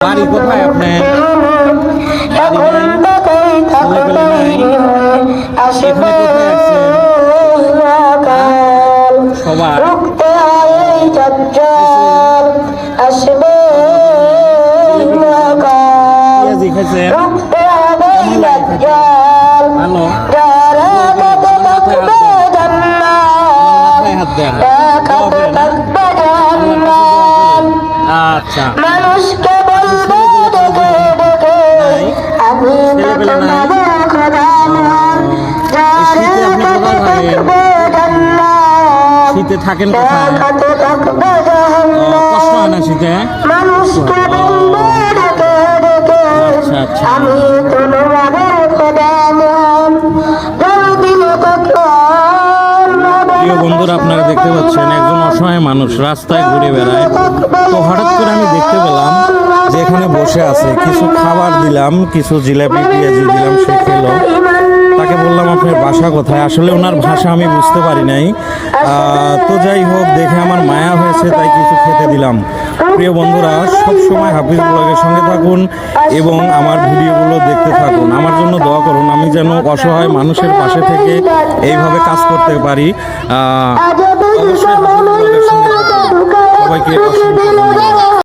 বাড়ি কোথায় আপনার? সবার আচ্ছা মানুষকে বলবো ডেকে ডেকে আমি না তোমাদের খোদা নয় যারা থাকবো জান্নাত শীতে থাকেন কোথায়? দেখাতে থাকবো জাহান্নাম কষ্ট হয় না শীতে? মানুষকে বলবো ডেকে ডেকে আচ্ছা, আচ্ছা। আমি তোমাদের খোদা নয় জলদি প্রিয় বন্ধুরা, আপনারা দেখতে পাচ্ছেন একজন অসহায় মানুষ রাস্তায় ঘুরে বেড়ায়। তো হঠাৎ করে আমি দেখতে পেলাম যে এখানে বসে আছে, কিছু খাবার দিলাম, কিছু জিলাপি পেঁয়াজি দিলাম, সে খেলো। তাকে বললাম আপনার বাসা কোথায়? আসলে ওনার ভাষা আমি বুঝতে পারি নাই। তো যাই হোক, দেখে আমার মায়া হয়েছে, তাই কিছু খেতে দিলাম। প্রিয় বন্ধুরা, সবসময় হাফিজ ব্লগের সঙ্গে থাকুন এবং আমার ভিডিওগুলো দেখতে থাকুন। আমার জন্য দোয়া করুন, আমি যেন অসহায় মানুষের পাশে থেকে এইভাবে কাজ করতে পারি। অবশ্যই হাফিজ ব্লগের সঙ্গে থাকুন। সবাইকে অসংখ্য ধন্যবাদ।